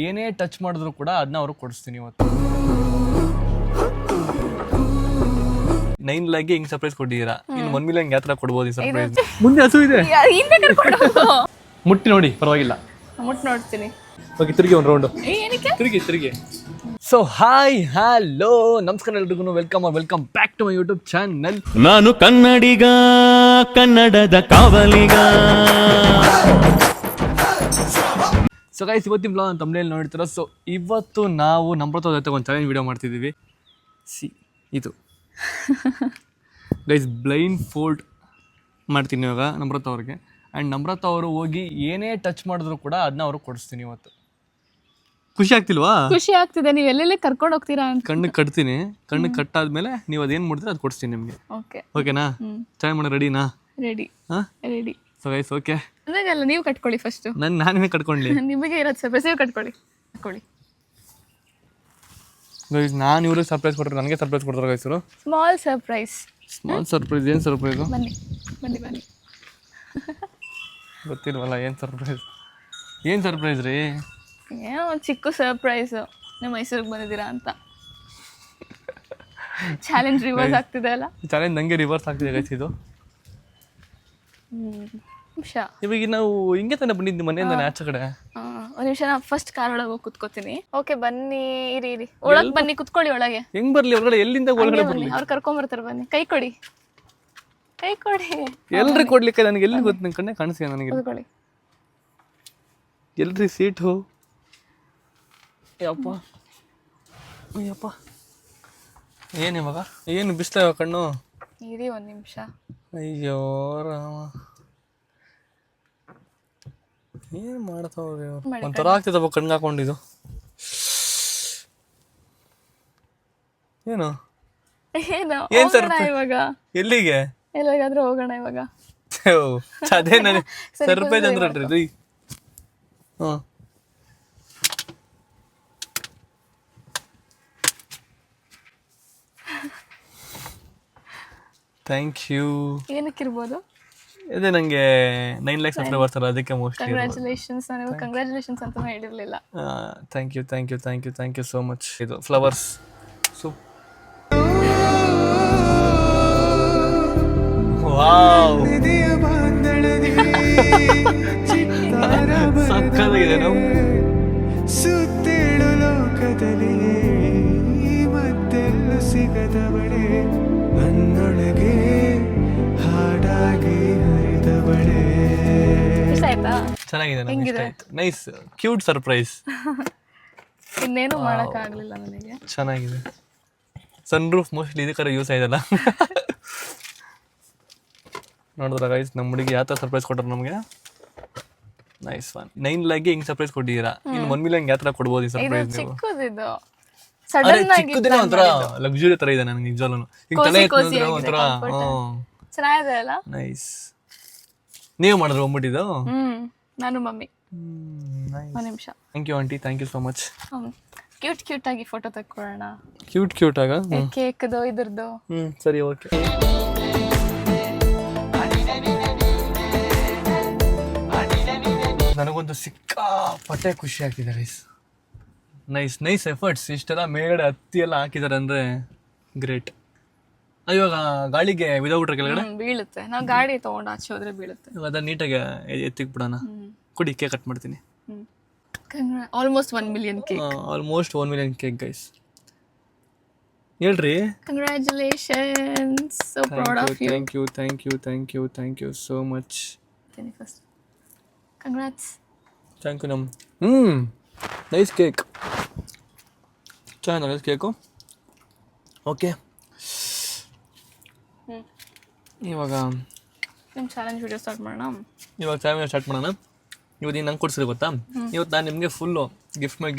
ಏನೇ ಟಚ್ ಮಾಡಿದ್ರು ಕೂಡ ಅದನ್ನ ಅವ್ರಿಗೆ ಕೊಡಿಸ್ತೀನಿ ಇವತ್ತು. 9 ಲ್ಯಾಕ್ಗೆ ಹಿಂಗ್ ಸರ್ಪ್ರೈಸ್ ಕೊಟ್ಟಿದ್ದೀರಾ, ಇನ್ನು 1 ಮಿಲಿಯನ್ ಯಾವ ತರ ಕೊಡ್ಬೋದು ಈ ಸರ್ಪ್ರೈಸ್? ಮುಂದೆ ಹಸು ಇದೆ, ಮುಟ್ಟಿ ನೋಡಿ, ಪರವಾಗಿಲ್ಲ, ಮುಟ್ಟಿ ನೋಡ್ತೀನಿ. ಓಕೆ, ತಿರುಗಿ ಒಂದು ರೌಂಡು, ತಿರುಗಿ. ಸೊ ಹಾಯ್, ಹಲೋ, ನಮಸ್ಕಾರ ಎಲ್ರಿಗೂ, welcome back to my YouTube channel. ನಾನು ಕನ್ನಡಿಗ, ಕನ್ನಡದ ಕಾವಲಿಗ. ಸೊ ಗೈಸ್, ಇವತ್ತಿನ ಬ್ಲಾಗ್ ಅಂತ ತಮ್ಮನೇಲಿ ನೋಡ್ತೀರ. ಸೊ ಇವತ್ತು ನಾವು ನಮ್ರತ ಜೊತೆ ಒಂದು ಚಾಲೆಂಜ್ ವಿಡಿಯೋ ಮಾಡ್ತಿದ್ದೀವಿ. ಇದು ಗೈಸ್ ಬ್ಲೈಂಡ್ ಫೋಲ್ಡ್ ಮಾಡ್ತೀನಿ ಇವಾಗ ನಮ್ರತ ಅವ್ರಿಗೆ. ಆ್ಯಂಡ್ ನಮ್ರತ ಅವರು ಹೋಗಿ ಏನೇ ಟಚ್ ಮಾಡಿದ್ರು ಕೂಡ ಅದನ್ನ ಅವ್ರಿಗೆ ಕೊಡಿಸ್ತೀನಿ ಇವತ್ತು. ಖುಷಿ ಆಗ್ತಿಲ್ವಾ? ಖುಷಿ ಆಗ್ತಿದೆ. ನೀವು ಎಲ್ಲೆಲ್ಲೇ ಕರ್ಕೊಂಡು ಹೋಗ್ತೀರಾ ಅಂತ. ಕಣ್ಣಿಗೆ ಕಟ್ತೀನಿ, ಕಣ್ಣಿಗೆ ಕಟ್ಟಾದ್ಮೇಲೆ ನೀವು ಅದೇನು ಮಾಡ್ತೀರ ಅದು ಕೊಡಿಸ್ತೀನಿ ನಿಮಗೆ. ಓಕೆನಾ? ಚಾಯ್ ಮಾಡೋ ರೆಡಿನಾ? ರೆಡಿ. So guys, okay. ಅಲ್ಲ, ನೀವು ಕಟ್ಕೊಳ್ಳಿ ಫಸ್ಟ್. ನಾನೇ ಕಟ್ಕೊಳ್ಳಿ. ನಿಮಗೆ ಇರೋದು ಸರ್ಪ್ರೈಸ್, ನೀವು ಕಟ್ಕೊಳ್ಳಿ. ಗೈಸ್, ನಾನು ಇವ್ರಿಗೆ ಸರ್ಪ್ರೈಸ್ ಕೊಟ್ಟರೆ ನನಗೆ ಸರ್ಪ್ರೈಸ್ ಕೊಡ್ತಾರೆ ಗೈಸ್ ಇವರು. Small surprise. ಏನು ಸರ್ಪ್ರೈಸು? ಬನ್ನಿ. ಗೊತ್ತಿಲ್ವಲ್ಲ ಏನು ಸರ್ಪ್ರೈಸ್ ರೀ? ಏನೋ ಒಂದು ಚಿಕ್ಕ ಸರ್ಪ್ರೈಸು, ನೀವು ಮೈಸೂರಿಗೆ ಬಂದಿದ್ದೀರಾ ಅಂತ. ಚಾಲೆಂಜ್ ರಿವರ್ಸ್ ಆಗ್ತಿದೆ ಅಲ್ಲ? ಚಾಲೆಂಜ್ ನನಗೆ ರಿವರ್ಸ್ ಆಗ್ತಿದೆ ಗೈಸ್ ಇದು. ನಿಮಿಷ, ಇವಾಗ ನಾವು ಹಿಂಗೆ ತಾನೇ ಬಂದಿದ್ದು ಮನೆಯಿಂದ ಆಚೆ ಕಡೆ. ಒಂದು ನಿಮಿಷ, ನಾನು ಫಸ್ಟ್ ಕಾರ್ ಒಳಗೆ ಹೋಗಿ ಕುತ್ಕೋತೀನಿ. ಓಕೆ, ಬನ್ನಿ. ಇರಿ ಒಳಗೆ ಬನ್ನಿ, ಕುತ್ಕೊಳ್ಳಿ ಒಳಗೆ. ಹೆಂಗ್ ಬರ್ಲಿ ಒಳಗಡೆ? ಎಲ್ಲಿಂದ ಒಳಗಡೆ ಬರ್ಲಿ? ಅವ್ರು ಕರ್ಕೊಂಬರ್ತಾರೆ, ಬನ್ನಿ. ಕೈ ಕೊಡಿ. ಎಲ್ರಿ ಕೊಡ್ಲಿಕ್ಕೆ? ನನಗೆ ಎಲ್ಲಿ ಗೊತ್ತು? ನನ್ನ ಕಣ್ಣೆ ಕಾಣಿಸ್ತೀಯ ನನಗೆ. ಕೂತ್ಕೊಳ್ಳಿ. ಎಲ್ರಿ ಸೀಟು? ಅಯ್ಯಪ್ಪ, ಏನು ಇವಾಗ? ಏನು ಬಿಸ್ಲ ಕಣ್ಣು? ಇರಿ ಒಂದು ನಿಮಿಷ. ಅಯ್ಯೋ ರಾಮ, ಏನು ಮಾಡ್ತಾವ್ರಿ ಅವ್ರು? ಒಂಥರ ಆಗ್ತಿದ್ದಪ್ಪ ಕಣ್ಗೆ ಹಾಕೊಂಡಿದ್ದು. ಏನು ಇವಾಗ? ಎಲ್ಲಿಗೆ? ಎಲ್ಲಾದ್ರೂ ಹೋಗೋಣ ಇವಾಗ. ಅದೇ ನನಗೆ ಸರ್ಪ್ರೈಸ್ ಅಂದ್ರೆ ರೀ. ಹಾಂ, ಥ್ಯಾಂಕ್ ಯು. ಏನಕ್ಕಿರ್ಬೋದು? ಅದೇ ನನಗೆ 9 ಲ್ಯಾಕ್ ಸಬ್ಸ್ಕ್ರೈಬರ್ಸ್ ಅಲ್ಲ, ಅದಕ್ಕೆ ಮೋಸ್ಟ್ಲಿ. ಕಂಗ್ರ್ಯಾಚುಲೇಷನ್ಸ್. ನಾನು ಕಂಗ್ರ್ಯಾಚುಲೇಷನ್ಸ್ ಅಂತ ಹೇಳಿರಲಿಲ್ಲ. Thank you so much. ಇದು ಫ್ಲವರ್ಸ್. ಸೊ ವಾವ್, ಸಕ್ಕತ್ತಾಗಿದೆ. ನಾವು ಸುತ್ತೇಳು ಲೋಕದಲ್ಲಿ ಮತ್ತೆಲ್ಲೂ ಸಿಗದವಳೆ, ನನ್ನೊಳಗೆ ಹಾಡಾಗಿ ಹರಿದವಳೆ. ಚೆನ್ನಾಗಿದೆ, ನನಗೆ ಇಷ್ಟ ಆಯ್ತು. Nice, cute surprise. ಇನ್ನೇನು ಮಾಡೋಕ್ಕಾಗಲಿಲ್ಲ ನನಗೆ. ಚೆನ್ನಾಗಿದೆ. ಸನ್ ರೂಫ್ ಮೋಸ್ಟ್ಲಿ ಇದಕ್ಕಾರ ಯೂಸ್ ಆಯ್ತಲ್ಲ. ನೋಡಿದ್ರ ಗೈಸ್, ನಮ್ಮ ಹುಡುಗಿ ಯಾವ ಥರ ಸರ್ಪ್ರೈಸ್ ಕೊಟ್ಟರು ನಮಗೆ. Nice one. 9 ಲ್ಯಾಕ್ಗೆ ಹಿಂಗ್ ಸರ್ಪ್ರೈಸ್ ಕೊಟ್ಟಿದ್ದೀರಾ, ಇನ್ನು 1 ಮಿಲಿಯನ್ ಯಾವ ಥರ ಕೊಡ್ಬೋದು ಈ ಸರ್ಪ್ರೈಸ್ ನೀವು? ಚಿಕ್ಕದಿದು, ಚಿಕ್ಕದೇನೋ ಒಂಥರ ಲಕ್ಸುರಿ ಥರ ಇದೆ ನನಗೆ ನಿಜವಾಗ್ಲೂ. ಈಗ ತಲೆ ಎತ್ತಿದ್ರೆ ಒಂಥರ ಚೆನ್ನಾಗಿದೆ ಅಲ್ಲ? ನೈಸ್. ನೀವು ಮಾಡಿದ್ರು ಹೋಗ್ಬಿಟ್ಟಿದ್ದು? ನಾನು ಮಮ್ಮಿ. ಒಂದು ನಿಮಿಷ. Thank you aunty, thank you so much. Cute ಆಗಿ ಫೋಟೋ ತೆಕ್ಕೊಳ್ಳೋಣ. ಕ್ಯೂಟ್ ಆಗ ಕೇಕ್ದು ಇದ್ರದ್ದು. ಸರಿ, ಓಕೆ. ನನಗೊಂದು ಸಿಕ್ಕಾಪಟ್ಟೆ ಖುಷಿ ಆಗ್ತಿದೆ ಗೈಸ್. Nice efforts. ಇಷ್ಟೆಲ್ಲ ಮೇಲ್ಗಡೆ ಹತ್ತಿ ಎಲ್ಲ ಹಾಕಿದ್ದಾರೆ ಅಂದರೆ ಗ್ರೇಟ್. ಇವಾಗ ಗಾಳಿಗೆ ಬಿದ್ದೋಗ್ಬಿಟ್ರೆ ಕೆಳಗಡೆ ಬೀಳುತ್ತೆ. ನಾವು ಗಾಡಿ ತೊಗೊಂಡು ಆಚೆ ಹೋದ್ರೆ ಬೀಳುತ್ತೆ. ಇವಾಗ ಅದನ್ನ ನೀಟಾಗಿ ಎತ್ತಿಕ್ ಬಿಡೋಣ. ಕೊಡಿ, ಕೇಕ್ ಕಟ್ ಮಾಡ್ತೀನಿ. Almost 1 million cake. Almost 1 million cake guys. ಹೇಳ್ರಿ. Congratulations. So proud of you. Thank you so much. First congrats. Thank you. Nice cake. ಚೆನ್ನಾಗಿ ನೈಸ್ ಕೇಕು. ಓಕೆ, ಇವಾಗ ನಿಮ್ಮ ಚಾಲೆಂಜ್ ವಿಡಿಯೋ ಸ್ಟಾರ್ಟ್ ಮಾಡೋಣ. ಇವತ್ತು ಇವತ್ತು ನಂಗೆ ಕೊಡ್ಸಿದ್ರೆ ಗೊತ್ತಾ? ಇವತ್ತು ನಾನು ನಿಮಗೆ ಫುಲ್ಲು ಗಿಫ್ಟ್ ಮೇಲೆ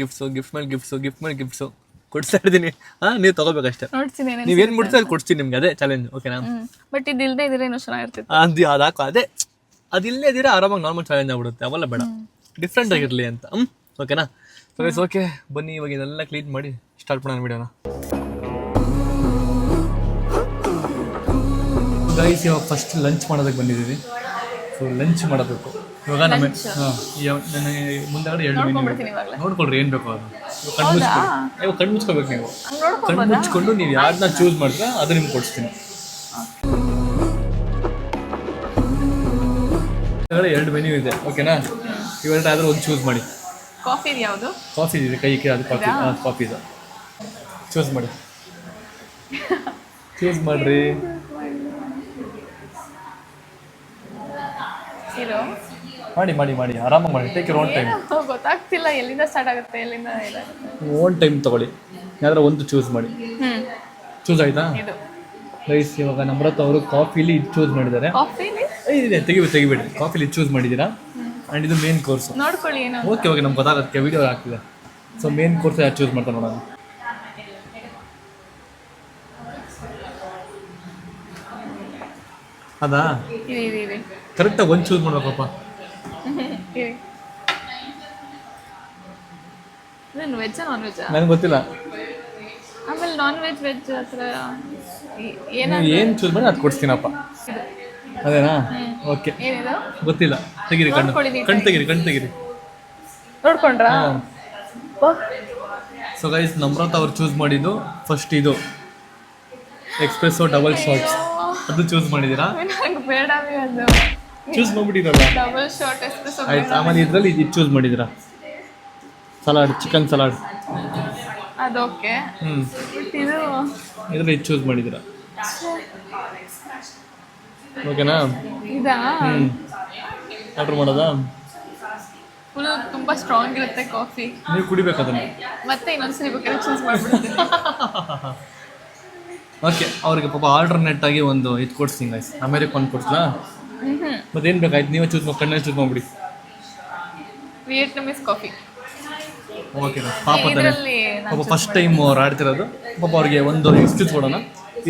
ಗಿಫ್ಟ್ಸು ಕೊಡ್ಸ್ತಾ ಇದ್ದೀನಿ. ನೀವು ತಗೋಬೇಕಷ್ಟೇ. ನೀವೇನು ಮುಡ್ತಾ ಅದು ಕೊಡ್ತೀನಿ ನಿಮ್ಗೆ. ಅದೇ ಚಾಲೆಂಜ್, ಓಕೆನಾ? ಬಟ್ ಇದು ಇಲ್ಲದೆ ಇದ್ರೆ ಏನೋ ಚೆನ್ನಾಗಿರ್ತಿತ್ತು. ಅದೇ ಅದಿಲ್ಲೇ ಇದ್ದೀರಾ ಆರಾಮಾಗಿ ನಾರ್ಮಲ್ ಚಾಲೆಂಜ್ ಆಗ್ಬಿಡುತ್ತೆ. ಅವೆಲ್ಲ ಬೇಡ, ಡಿಫ್ರೆಂಟ್ ಆಗಿರಲಿ ಅಂತ. ಓಕೆನಾ? ಓಕೆ, ಬನ್ನಿ ಇವಾಗ ಇದೆಲ್ಲ ಕ್ಲೀನ್ ಮಾಡಿ ಸ್ಟಾರ್ಟ್ ಮಾಡೋಣ ವಿಡಿಯೋನ. ಗೈಸ್, ಇವಾಗ ಫಸ್ಟ್ ಲಂಚ್ ಮಾಡೋದಕ್ಕೆ ಬಂದಿದ್ದೀವಿ. ಸೊ ಲಂಚ್ ಮಾಡಬೇಕು. ಇವಾಗ ನನಗೆ ಮುಂದಾಗಡೆ 2 ಮೆನು ನೋಡ್ಕೊಂಡ್ಬಿಡ್ತೀನಿ ಇವಾಗಲೇ. ನೋಡ್ಕೊಳ್ರಿ ಏನು ಬೇಕೋ ಅದು ಕಣ್ಣು ಮುಚ್ಕೋಬೇಕು ನೀವು. ಕಣ್ಣು ಮುಚ್ಕೊಂಡು ನೀವು ಯಾರನ್ನ ಚೂಸ್ ಮಾಡಿದ್ರೆ ಅದು ನಿಮ್ಗೆ ಕೊಡಿಸ್ತೀನಿ. ಎರಡು ಮೆನ್ಯೂ ಇದೆ, ಓಕೆನಾ? ಇವೆರಡು ಆದರೂ ಒಂದು ಚೂಸ್ ಮಾಡಿ. ಕಾಫಿ ಯಾವುದು? ಕಾಫಿ ಇದೆ ಕೈ ಅದು ಕಾಫಿ ಇದೆ, ಚೂಸ್ ಮಾಡಿ. ಚೂಸ್ ಮಾಡ್ರಿ. ಇದು ಮಾಡಿ ಮಾಡಿ ಮಾಡಿ ಆರಾಮಾಗಿ ಮಾಡಿ. Take your own time. ಗೊತ್ತಾಗ್ತಿಲ್ಲ ಎಲ್ಲಿಂದ ಸ್ಟಾರ್ಟ್ ಆಗುತ್ತೆ ಎಲ್ಲಿಂದ ಓನ್ ಟೈಮ್ ತಗೊಳ್ಳಿ. ಯಾವ್ದಾರ ಒಂದು ಚೂಸ್ ಮಾಡಿ. ಚೂಸ್ ಆಯ್ತಾ? ಇದು ರೈಸ್. ಇವಾಗ ನಮ್ರತ್ ಅವರು ಕಾಫಿಲಿ ಇದು ಚೂಸ್ ಮಾಡಿದ್ದಾರೆ. ಕಾಫಿಲಿ ಇದೆ, ತೆಗಿಬೇಡಿ. ಕಾಫಿಲಿ ಚೂಸ್ ಮಾಡಿದ್ದೀರಾ. ಆ್ಯಂಡ್ ಇದು ಮೇನ್ ಕೋರ್ಸ್. ನೋಡ್ಕೊಳ್ಳಿ ಏನು. ಓಕೆ ನಮ್ಗೆ ಗೊತ್ತಾಗುತ್ತೆ, ವಿಡಿಯೋ ಆಗ್ತಿದೆ. ಸೊ ಮೇನ್ ಕೋರ್ಸ್ ಯಾರು ಚೂಸ್ ಮಾಡ್ತಾರೆ ನೋಡೋಣ. ಅದಾ ಇದೆ ಕರೆಕ್ಟಾಗಿ ಒಂದು ಚೂಸ್ ಮಾಡ್ಬೇಕಪ್ಪ. ಇದೇನು ವೆಜ್ಜಾ ನಾನ್ ವೆಜ್ಜಾ? ನನಗೆ ಗೊತ್ತಿಲ್ಲ. ಆಮೇಲೆ ನಾನ್ ವೆಜ್ ವೆಜ್ ಹತ್ರ ಏನು ಚೂಸ್ ಮಾಡಿ ಅದು ಕೊಡ್ತೀನಪ್ಪ. ಅದೇನಾ? ಓಕೆ. ಏನಿದು ಗೊತ್ತಿಲ್ಲ. ತೆಗೀರಿ ಕಣ್ಣು. ಕಣ್ಣು ತೆಗೀರಿ. ನೋಡ್ಕೊಂಡ್ರಾ? ಸೊ ಗೈಸ್, ನಮ್ರತ್ ಅವ್ರು ಚೂಸ್ ಮಾಡಿದ್ದು ಫಸ್ಟ್ ಇದು ಎಕ್ಸ್ಪ್ರೆಸ್ಸೋ ಡಬಲ್ ಶಾಟ್ಸ್. ಅದು ಚೂಸ್ ಮಾಡಿದ್ದೀರಾ? ನಂಗೆ ಬೇಡ ಅದು. ಚೂಸ್ ಮಾಡ್ಬಿಟ್ಟಿರಲ್ಲ. ಡಬಲ್ ಶಾಟ್ ಎಸ್ಪ್ರೆಸೋ ಆಯ್ತು. ಆಮೇಲೆ ಇದರಲ್ಲಿ ಇದು ಚೂಸ್ ಮಾಡಿದ್ದೀರಾ, ಸಲಾಡ್, ಚಿಕನ್ ಸಲಾಡ್. ಅದು ಓಕೆ. ಇದು ಇದರಲ್ಲಿ ಇದು ಚೂಸ್ ಮಾಡಿದ್ದೀರಾ, ಓಕೆನಾ? ಇದಾ? ಆರ್ಡ್ರ್ ಮಾಡೋದಾ? ಫುಲ್ ತುಂಬಾ ಸ್ಟ್ರಾಂಗ್ ಇರುತ್ತೆ ಕಾಫಿ. ನೀವು ಕುಡಿಬೇಕು ಅದನ್ನು. ಮತ್ತೆ ಇನ್ನೊಂದ್ಸರಿ ಬೇಕಾದ್ರೆ ಚೂಸ್ ಮಾಡ್ಬಿಡ್ತೀನಿ. ಓಕೆ. ಅವ್ರಿಗೆ ಪಾಪ ಆಲ್ಟರ್ನೇಟ್ ಆಗಿ ಒಂದು ಇದು ಕೊಡ್ತೀನಿ ಗೈಸ್, ಅಮೇರಿಕನ್ ಕೊಡ್ಸಲಾ? ಮತ್ತೇನು ಬೇಕಾಯ್ತು? ನೀವೇ ಚೂಸ್ ಮಾಡಿ, ಕಣ್ಣಲ್ಲಿ ಚೂಸ್ ಮಾಡಿಬಿಡಿ. Vietnamese coffee. ಓಕೆ. ಪಾಪ ಪಾಪ ಫಸ್ಟ್ ಟೈಮ್ ಅವ್ರು ಆಡ್ತಿರೋದು. ಪಾಪ ಅವ್ರಿಗೆ ಒಂದು ಎಕ್ಸ್ಕ್ಯೂಸ್ ಕೊಡೋಣ.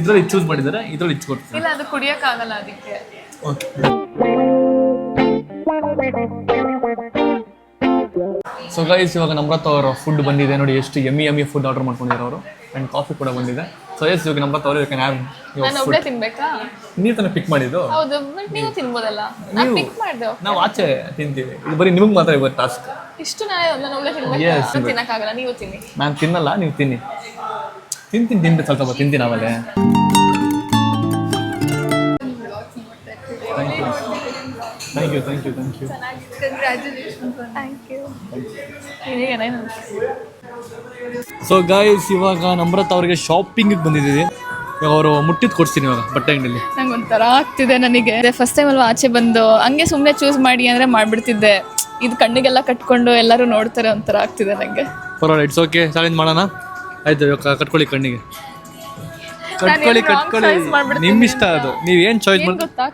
ಇದರಲ್ಲಿ ಇದು ಚೂಸ್ ಮಾಡಿದ್ದಾರೆ, ಇದರಲ್ಲಿ ಇದು ಕೊಡ್ತೀನಿ. ಇಲ್ಲ, ಅದು ಕುಡಿಯೋಕ್ಕಾಗಲ್ಲ ಅದಕ್ಕೆ. ಓಕೆ. ಸೊ ಗೈಸ್, ಇವಾಗ ನಮ್ರತ್ ಅವರ ಫುಡ್ ಬಂದಿದೆ ನೋಡಿ. ಎಷ್ಟು ಯಮ್ಮಿ ಫುಡ್ ಆರ್ಡರ್ ಮಾಡ್ಕೊಂಡಿದ್ದಾರೆ ಅವರು. ಆ್ಯಂಡ್ ಕಾಫಿ ಕೂಡ ಬಂದಿದೆ. ಸೊ ಎಸ್, ಇವಾಗ ನಮ್ರತ್ ಅವರು ನಾನು ಒಬ್ಬಳೇ ತಿನ್ಬೇಕಾ? ನೀವು ತಾನೇ ಪಿಕ್ ಮಾಡಿದ್ದು? ಹೌದು, ಬಟ್ ನೀವು ತಿನ್ಬೋದಲ್ಲ. ನಾನು ಪಿಕ್ ಮಾಡಿದೆ. ನಾವು ಆಚೆ ತಿಂತೀವಿ. ಇದು ಬರೀ ನಿಮಗೆ ಮಾತ್ರ ಇವತ್ತು ಟಾಸ್ಕ್. ಇಷ್ಟು ನಾನು ಒಬ್ಬಳೇ ತಿನ್ಬೇಕಾ? ತಿನ್ನಕ್ಕಾಗಲ್ಲ, ನೀವು ತಿನ್ನಿ. ನಾನು ತಿನ್ನಲ್ಲ, ನೀವು ತಿನ್ನಿ. ತಿಂತೀನಿ ಸ್ವಲ್ಪ ತಿಂತೀನಿ ಆಮೇಲೆ. Thank you. ಸೊ ಗೈಸ್, ಇವಾಗ ನಮ್ರತ್ ಅವ್ರಿಗೆ ಶಾಪಿಂಗಿಗೆ ಬಂದಿದ್ದೀವಿ. ಇವಾಗ ಅವರು ಮುಟ್ಟಿದ್ದು ಕೊಡ್ತೀನಿ ಇವಾಗ ಬಟ್ಟೆ ಅಂಗಡಿಯಲ್ಲಿ. ನಂಗೆ ಒಂಥರ ಆಗ್ತಿದೆ. ನನಗೆ ಫಸ್ಟ್ ಟೈಮ್ ಅಲ್ವಾ ಆಚೆ ಬಂದು ಹಂಗೆ ಸುಮ್ಮನೆ ಚೂಸ್ ಮಾಡಿ ಅಂದರೆ ಮಾಡಿಬಿಡ್ತಿದ್ದೆ. ಇದು ಕಣ್ಣಿಗೆಲ್ಲ ಕಟ್ಕೊಂಡು ಎಲ್ಲರೂ ನೋಡ್ತಾರೆ, ಒಂಥರ ಆಗ್ತಿದೆ ನನಗೆ. ಪರವಾಗಿಲ್ಲ, ಇಟ್ಸ್ ಓಕೆ. ಚಾಲೆಂಜ್ ಮಾಡೋಣ. ಆಯ್ತು, ಇವಾಗ ಕಟ್ಕೊಳ್ಳಿ ಕಣ್ಣಿಗೆ. ಕಟ್ಕೊಳ್ಳಿ. ನಿಮ್ ಇಷ್ಟ ಅದು. ನೀವೇನು ಚಾಯ್ಸ್ ಮಾಡಿ ಗೊತ್ತಾ,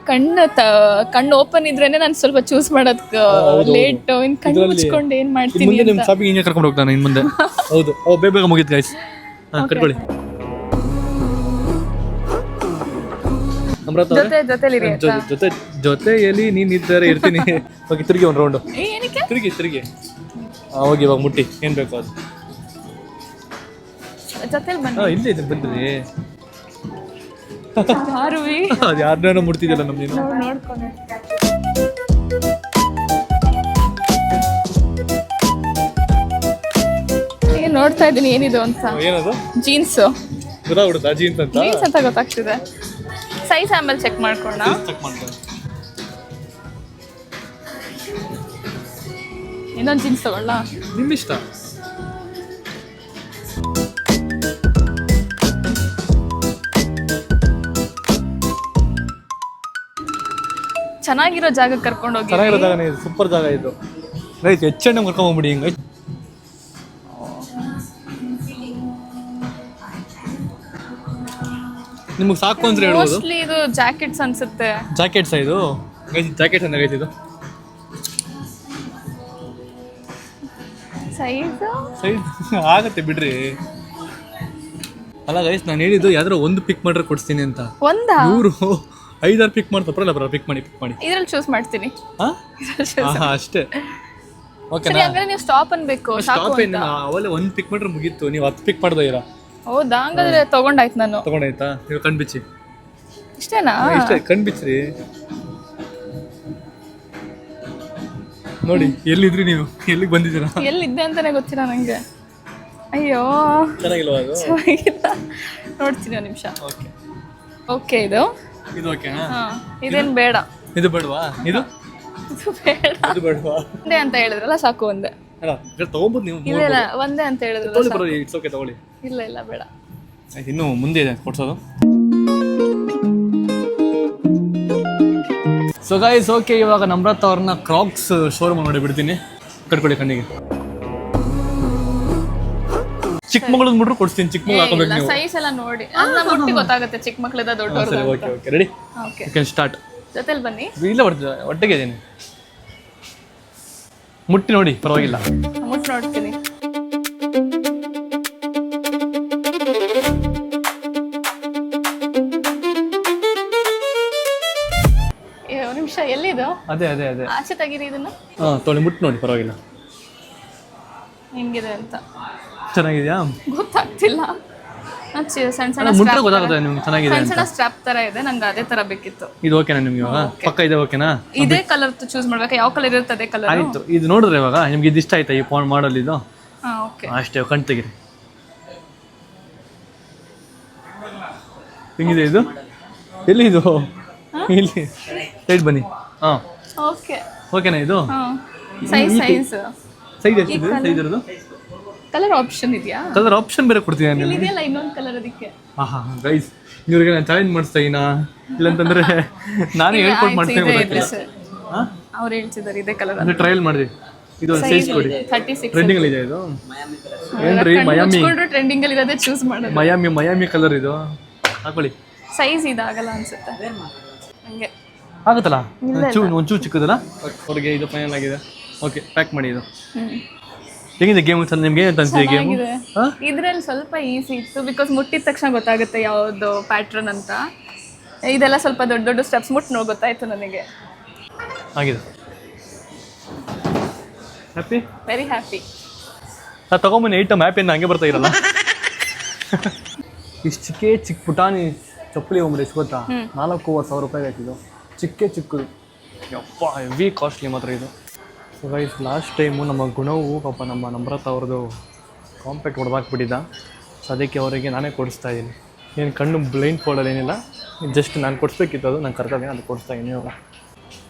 ಕಣ್ಣು ಓಪನ್ ಇದ್ರೇನೆ ನಾನು ಸ್ವಲ್ಪ ಚೂಸ್ ಮಾಡೋದಕ್ಕೆ ಲೇಟ್. ಇನ್ನು ಕಣ್ಣು ಮುಚ್ಕೊಂಡು ಏನು ಮಾಡ್ತೀನಿ ಮುಂದೆ ನಿಮ್ಮ ಶಾಪಿಂಗ್ ಹಿಂಗೆ ಕರ್ಕೊಂಡು ಹೋಗ್ತಾನೆ ಇನ್ನು ಮುಂದೆ. ಹೌದು, ಬೇಗ ಮುಗೀತು ಗೈಸ್. ಹಾಂ, ಕಟ್ಕೊಳ್ಳಿ. ನಮ್ರತ್ ಜೊತೆಯಲ್ಲಿ ನೀನು ಇದ್ದಾರೆ ಇರ್ತೀನಿ. ಹೋಗಿ ತಿರುಗಿ ಒಂದು ರೌಂಡು. ತಿರುಗಿ ಹೋಗಿ ಇವಾಗ ಮುಟ್ಟಿ ಏನು ಬೇಕು ಅದು. ಹಾಂ, ಇಲ್ಲೇ ಇದೆ, ಬನ್ನಿರಿ. ಅದು ಯಾರನ್ನ ಮುಟ್ತಿದ್ಯಲ್ಲ ನಮ್ಮ ನೀನು. ನೋಡ್ತಾ ಇದ್ದೀನಿ ಏನಿದು ಅಂತ. ಏನದು? ಜೀನ್ಸ್ ಗೊತ್ತಾಗ್ಬಿಡುತ್ತಾ? ಜೀನ್ಸ್ ಅಂತ ಗೊತ್ತಾಗ್ತಿದೆ. ಸೈಜ್ ಆಮೇಲೆ ಚೆಕ್ ಮಾಡ್ಕೊಳ್ಳೋಣ. ಇನ್ನೊಂದು ಜೀನ್ಸ್ ತಗೊಳ್ಳ? ನಿಮ್ಮಿಷ್ಟ. ಚೆನ್ನಾಗಿರೋ ಜಾಗಕ್ಕೆ ಕರ್ಕೊಂಡು ಹೋಗಿ. ಚೆನ್ನಾಗಿರೋ ಜಾಗ, ಸೂಪರ್ ಜಾಗ ಇದು. ರೈಟ್, H&M ಕರ್ಕೊಂಡು ಹೋಗ್ಬಿಡಿ ಹಿಂಗೆ. ನಿಮಗೆ ಸಾಕು ಅಂದ್ರೆ ಹೇಳ್ಬೋದು. ಮೋಸ್ಟ್ಲಿ ಇದು ಜಾಕೆಟ್ಸ್ ಅನ್ಸುತ್ತೆ. ಜಾಕೆಟ್ಸ್ ಇದು ಜಾಕೆಟ್ ಅಂದ್ರೆ ಇದು ಸೈಜ್ ಆಗುತ್ತೆ ಬಿಡ್ರಿ. ಅಲ್ಲ ಗೈಸ್, ನಾನು ಹೇಳಿದ್ದು ಯಾವ್ದಾರ ಒಂದು ಪಿಕ್ ಮಾಡ್ರೆ ಕೊಡ್ತೀನಿ ಅಂತ. ಇವರು 5-6 ಪಿಕ್ ಮಾಡ್ತಾರೆ. ಪಿಕ್ ಮಾಡಿ ಇದ್ರಲ್ಲಿ ಚೂಸ್ ಮಾಡ್ತೀನಿ. ಅಷ್ಟೇ. ಓಕೆನಾ? ಹಂಗಾದ್ರೆ ನೀವು ಸ್ಟಾಪ್ ಅನ್ಬೇಕು. ಸ್ಟಾಪ್ ಏನು, ಅವಲ್ಲೇ ಒಂದು ಪಿಕ್ ಮಾಡ್ರೆ ಮುಗೀತು. ನೀವು 10 ಪಿಕ್ ಮಾಡ್ದೋ ಇರ. ಹೌದಾ? ಹಂಗಾದ್ರೆ ತಗೊಂಡಾಯ್ತು ನಾನು. ತಗೊಂಡಾಯ್ತಾ? ನೀವು ಕಣ್ಬಿಚ್ಚಿ. ಇಷ್ಟೇನಾ? ಇಷ್ಟೇ, ಕಣ್ಬಿಚ್ಚ್ರಿ. ನೋಡಿ ಎಲ್ಲಿದ್ರಿ ನೀವು, ಎಲ್ಲಿಗೆ ಬಂದಿದ್ದೀರಾ? ಎಲ್ಲಿದ್ದೆ ಅಂತಾನೆ ಗೊತ್ತಿಲ್ಲ ನಂಗೆ. ಅಯ್ಯೋ ಚೆನ್ನಾಗಿಲ್ವಾ ಅದು? ಚೆನ್ನಾಗಿಲ್ಲ. ನೋಡ್ತೀನಿ ಒಂದು ನಿಮಿಷ. ಓಕೆ ಓಕೆ ಇದು ಇದು ಓಕೆನಾ? ಇದೇನು ಬೇಡ. ಇದು ಬೇಡವಾ? ಇದು ಇದು ಬೇಡ. ಇದು ಬೇಡವಾ? ಒಂದೇ ಅಂತ ಹೇಳಿದ್ರಲ್ಲ, ಸಾಕು ಒಂದೇ. ಅಲ್ಲ ತಗೊಂಬೋದು ನೀವು. ಇಲ್ಲ ಇಲ್ಲ, ಒಂದೇ ಅಂತ ಹೇಳಿದ್ರಲ್ಲ. ತಗೊಳ್ಳಿ ಬರೋದು, ಇಟ್ಸ್ ಓಕೆ ತಗೊಳ್ಳಿ. ಇಲ್ಲ ಇಲ್ಲ ಬೇಡ. ಆಯ್ತು, ಇನ್ನೂ ಮುಂದೆ ಇದೆ ಕೊಡ್ಸೋದು. ಸೊ ಗೈಸ್ ಓಕೆ, ಇವಾಗ ನಮ್ರತ್ ಅವ್ರನ್ನ ಕ್ರಾಕ್ಸ್ ಶೋರೂಮ್ ನೋಡಿ ಬಿಡ್ತೀನಿ. ಕಟ್ಕೊಳ್ಳಿ ಕಣ್ಣಿಗೆ. ಚಿಕ್ಕಮಗಳದ್ದು ಮುಟ್ರು ಕೊಡ್ತೀನಿ, ಚಿಕ್ಕಮಗಳು ಹಾಕೋಬೇಕು ನೀವು. ಸೈಜ್ ಎಲ್ಲ ನೋಡಿ, ನಮ್ಮ ಮುಟ್ಟಿ ಗೊತ್ತಾಗುತ್ತೆ ಚಿಕ್ಕ ಮಕ್ಕಳದ ದೊಡ್ಡವ್ರದ್ದು. ಸರಿ okay okay ready. Okay you can start. ಜೊತೆಲಿ ಬನ್ನಿ. ಇಲ್ಲ ಬರ್ತೀವಿ, ಒಟ್ಟಿಗೆ ಇದ್ದೀನಿ. ಮುಟ್ಟಿ ನೋಡಿ ಪರವಾಗಿಲ್ಲ. ಮುಟ್ಟು ನೋಡ್ತೀನಿ. ಒಂದು ನಿಮಿಷ, ಎಲ್ಲಿದು? ಅದೇ ಅದೇ ಅದೇ ಆಚೆ ತೆಗೀರಿ ಇದನ್ನ. ಹಾಂ ತೊಗೊಳ್ಳಿ, ಮುಟ್ಟು ನೋಡಿ ಪರವಾಗಿಲ್ಲ. ಹೆಂಗಿದೆ ಅಂತ ಚೆನ್ನಾಗಿದೆಯಾ? ಗೊತ್ತಾಗ್ತಿಲ್ಲ. ಸಣ್ಣ ಸಣ್ಣ ಮುಟ್ರೆ ಗೊತ್ತಾಗುತ್ತೆ ನಿಮ್ಗೆ ಚೆನ್ನಾಗಿದೆ ಸಣ್ಣ ಅಂತ. ಸಣ್ಣ ಸ್ಟ್ರಾಪ್ ತರ ಇದೆ, ನಂಗೆ ಅದೇ ತರ ಬೇಕಿತ್ತು. ಇದು ಓಕೆನಾ ನಿಮ್ಗೆ ಇವಾಗ? ಪಕ್ಕ ಇದೆ ಓಕೆನಾ? ಇದೇ ಕಲರ್ ಚೂಸ್ ಮಾಡ್ಬೇಕಾ? ಯಾವ ಕಲರ್ ಇರುತ್ತೆ ಅದೇ ಕಲರ್? ಆಯ್ತು, ಇದು ನೋಡಿದ್ರೆ ಇವಾಗ ನಿಮ್ಗೆ ಇದು ಇಷ್ಟ ಆಯ್ತಾ ಈ ಫೋನ್ ಮಾಡಲ್ ಇದು? ಹಾಂ ಓಕೆ. ಅಷ್ಟೇ, ಕಣ್ ತೆಗಿರಿ. ಹೆಂಗಿದೆ ಇದು? ಎಲ್ಲಿ ಇದು? ಇಲ್ಲಿ ಸೈಡ್ ಬನ್ನಿ. ಹಾಂ ಓಕೆ ಓಕೆನಾ ಇದು? ಹಾಂ. ಸೈಜ್ ಸೈಜ್ ಎಷ್ಟಿದೆ? ಸೈಜ್ ಇರೋದು? ಕಲರ್ ಆಪ್ಷನ್ ಇದೆಯಾ? ಕಲರ್ ಆಪ್ಷನ್ ಬೇರೆ ಕೊಡ್ತೀನಿ ನಾನು ನಿಮಗೆ. ಇದೆಯಲ್ಲ ಇನ್ನೊಂದು ಕಲರ್ ಅದಕ್ಕೆ. ಹಾಂ ಗೈಸ್, ಇವ್ರಿಗೆ ನಾನು ಚಾಲೆಂಜ್ ಮಾಡಿಸ್ತಾ ಇದ್ದೀನಾ? ಇಲ್ಲಂತಂದ್ರೆ ನಾನೇ ಹೇಳ್ಕೊಟ್ಟು ಮಾಡ್ತೀನಿ. ಹಾಂ ಅವ್ರು ಹೇಳ್ತಿದ್ದಾರೆ ಇದೇ ಕಲರ್ ಅಂದರೆ ಟ್ರಯಲ್ ಮಾಡಿದೆ. ಇದು ಸೈಜ್ ಕೊಡಿ. 36 ಟ್ರೆಂಡಿಂಗ್ ಅಲ್ಲಿ ಇದೆ ಇದು. ಏನ್ರಿ ಮಯಾಮಿ? ಟ್ರೆಂಡಿಂಗ್ ಅಲ್ಲಿ ಇರೋದೇ ಚೂಸ್ ಮಾಡೋದು. ಮಯಾಮಿ ಕಲರ್ ಇದು. ಹಾಕೊಳ್ಳಿ. ಸೈಜ್ ಇದಾಗಲ್ಲ ಅನ್ಸುತ್ತೆ ಹಂಗೆ. ಆಗುತ್ತಲ್ಲ ಒಂಚೂರು ಚಿಕ್ಕದಲ್ಲ. ಅವ್ರಿಗೆ ಇದು ಫೈನಲ್ ಆಗಿದೆ. ಓಕೆ ಪ್ಯಾಕ್ ಮಾಡಿ. ಇದು ಹೇಗಿದೆ ಗೇಮ್? ನಿಮ್ಗೆ ಏನು ಅನ್ಸಿದೆ ಗೇಮ್? ಇದ್ರಲ್ಲಿ ಸ್ವಲ್ಪ ಈಸಿ ಇತ್ತು, ಬಿಕಾಸ್ ಮುಟ್ಟಿದ ತಕ್ಷಣ ಗೊತ್ತಾಗುತ್ತೆ ಯಾವುದು ಪ್ಯಾಟ್ರನ್ ಅಂತ. ಇದೆಲ್ಲ ಸ್ವಲ್ಪ ದೊಡ್ಡ ದೊಡ್ಡ ಸ್ಟೆಪ್ಸ್ ಮುಟ್ಟು ಗೊತ್ತಾಯ್ತು ನನಗೆ. ಆಗಿದೆ. ಹ್ಯಾಪಿ? Very happy. ತಗೊಂಬನ್ನಿ ಐಟಮ್. ಹ್ಯಾಪಿಯಿಂದ ಹಂಗೆ ಬರ್ತಾ ಇರಲ್ಲ. ಇಷ್ಟು ಚಿಕ್ಕ ಪುಟಾಣಿ ಚಪ್ಪಲಿ ಹೋಗ್ಬಿಡಿ, ಎಷ್ಟು ಗೊತ್ತಾ? 4,500 ರೂಪಾಯಿಗೆ ಆಯ್ತಿದ್ದು. ಚಿಕ್ಕದು. ಯಪ್ಪ ಹೆವಿ ಕಾಸ್ಟ್ಲಿ ಮಾತ್ರ ಇದು. ಸೊ ಗೈಸ್, ಲಾಸ್ಟ್ ಟೈಮು ನಮ್ಮ ಗುಣವು ಪಾಪ ನಮ್ಮ ನಮ್ರತ್ ಅವ್ರದ್ದು ಕಾಂಪ್ಯಾಕ್ಟ್ ಹೊಡೆದಾಕ್ಬಿಟ್ಟಿದ್ದ. ಸೊ ಅದಕ್ಕೆ ಅವರಿಗೆ ನಾನೇ ಕೊಡಿಸ್ತಾ ಇದ್ದೀನಿ. ಏನು ಕಣ್ಣು ಬ್ಲೈಂಡ್ ಫೋಲ್ಡಲ್ಲಿ ಏನಿಲ್ಲ, ಜಸ್ಟ್ ನಾನು ಕೊಡಿಸ್ಬೇಕಿತ್ತು, ಅದು ನಾನು ಕರ್ತವ್ಯ, ಅದು ಕೊಡಿಸ್ತಾ ಇದ್ದೀನಿ ಇವಾಗ.